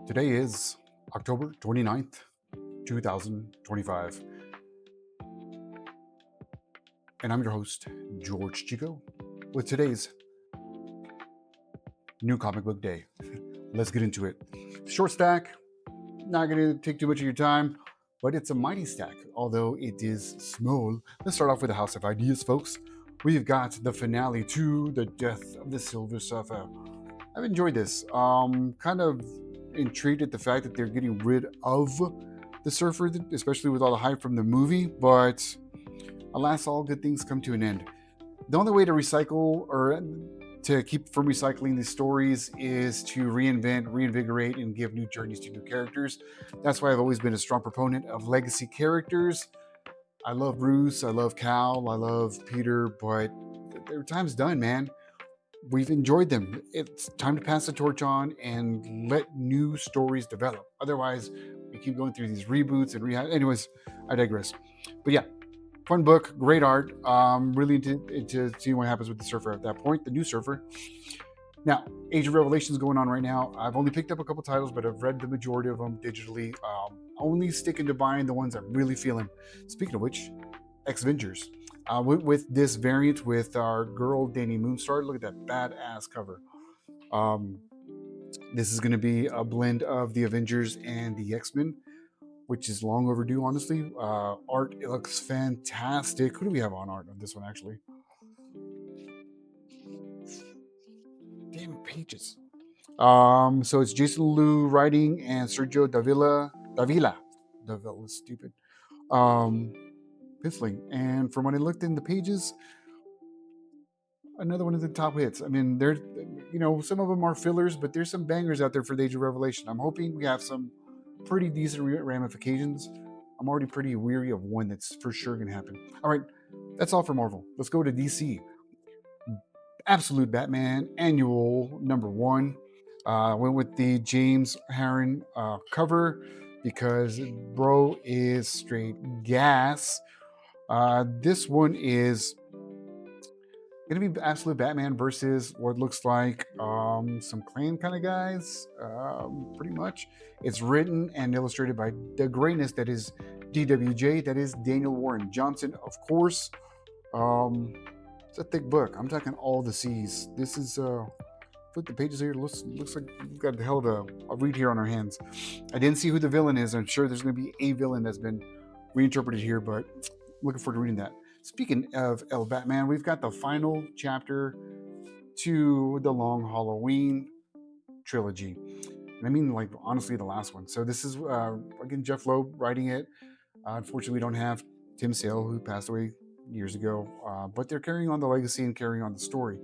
Today is October 29th, 2025, and I'm your host, George Chico, with today's new comic book day. Let's get into it. Short stack, not going to take too much of your time, but it's a mighty stack, although it is small. Let's start off with the House of Ideas, folks. We've got the finale to The Death of the Silver Surfer. I've enjoyed this. Kind of intrigued at the fact that they're getting rid of the Surfer, especially with all the hype from the movie, but alas, all good things come to an end. The only way to recycle or to keep from recycling these stories is to reinvent, reinvigorate, and give new journeys to new characters. That's why I've always been a strong proponent of legacy characters. I love Bruce, I love Cal, I love Peter, but their time's done, man. We've enjoyed them. It's time to pass the torch on and let new stories develop. Otherwise, we keep going through these reboots and rehab. Anyways, I digress. But yeah, fun book, great art. Really into seeing what happens with the Surfer at that point, the new Surfer. Now, Age of Revelation is going on right now. I've only picked up a couple titles, but I've read the majority of them digitally. Only sticking to buying the ones I'm really feeling. Speaking of which, X-Vengers. With this variant with our girl Danny Moonstar, look at that badass cover. Um, this is going to be a blend of the Avengers and the X-Men, which is long overdue, honestly. Art, it looks fantastic. Who do we have on art on this one, actually? Damn pages. So it's Jason Liu writing and Sergio Davila is stupid. Um, penciling. And from when I looked in the pages, another one of the top hits. I mean, there's, some of them are fillers, but there's some bangers out there for the Age of Revelation. I'm hoping we have some pretty decent ramifications. I'm already pretty weary of one that's for sure going to happen. All right, that's all for Marvel. Let's go to DC. Absolute Batman Annual #1. Went with the James Harren cover because bro is straight gas. This one is going to be Absolute Batman versus what looks like some clan kind of guys, pretty much. It's written and illustrated by the greatness that is DWJ, that is Daniel Warren Johnson, of course. It's a thick book. I'm talking all the C's. This is flip the pages here. Looks like we've got a hell of a read here on our hands. I didn't see who the villain is. I'm sure there's going to be a villain that's been reinterpreted here, but looking forward to reading that. Speaking of El Batman, we've got the final chapter to the Long Halloween trilogy. And I mean, like, honestly, the last one. So this is, again, Jeff Loeb writing it. Unfortunately, we don't have Tim Sale, who passed away years ago, but they're carrying on the legacy and carrying on the story.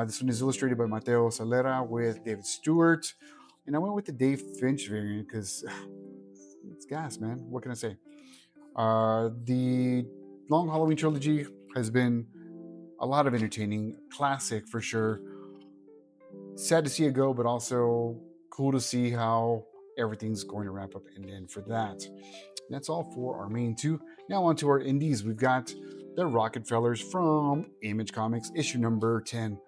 This one is illustrated by Mateo Salera with David Stewart. And I went with the Dave Finch variant because it's gas, man. What can I say? The Long Halloween trilogy has been a lot of entertaining, classic for sure. Sad to see it go, but also cool to see how everything's going to wrap up and end for that. That's all for our main two. Now on to our indies. We've got the Rockefellers from Image Comics, issue #10.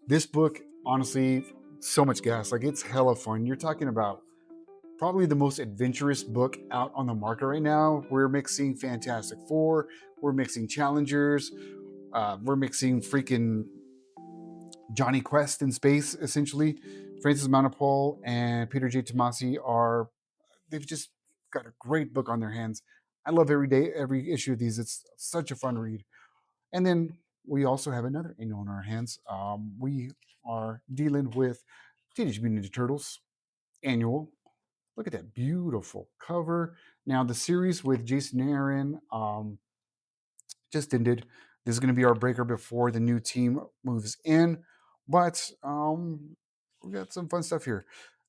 This book, honestly, so much gas. Like, it's hella fun. You're talking about probably the most adventurous book out on the market right now. We're mixing Fantastic Four, we're mixing Challengers, we're mixing freaking Johnny Quest in space, essentially. Francis Manapul and Peter J. Tomasi they've just got a great book on their hands. I love every issue of these. It's such a fun read. And then we also have another annual on our hands. We are dealing with Teenage Mutant Ninja Turtles annual. Look at that beautiful cover. Now, the series with Jason Aaron just ended. This is going to be our breaker before the new team moves in. But we got some fun stuff here.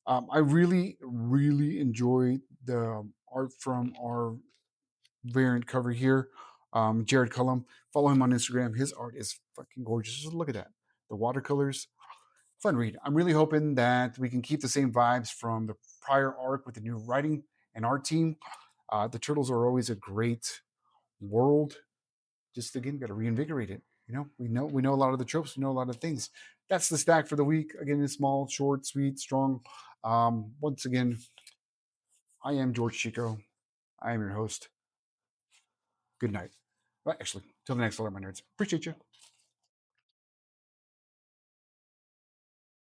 I really, really enjoy the art from our variant cover here. Jared Cullum, follow him on Instagram. His art is fucking gorgeous. Just look at that. The watercolors, fun read. I'm really hoping that we can keep the same vibes from the prior arc with the new writing and art team. The Turtles are always a great world. Just again, got to reinvigorate it. We know a lot of the tropes. We know a lot of things. That's the stack for the week. Again, it's small, short, sweet, strong. Once again, I am George Chico. I am your host. Good night. Well, actually, till the next Alert My Nerds. Appreciate you.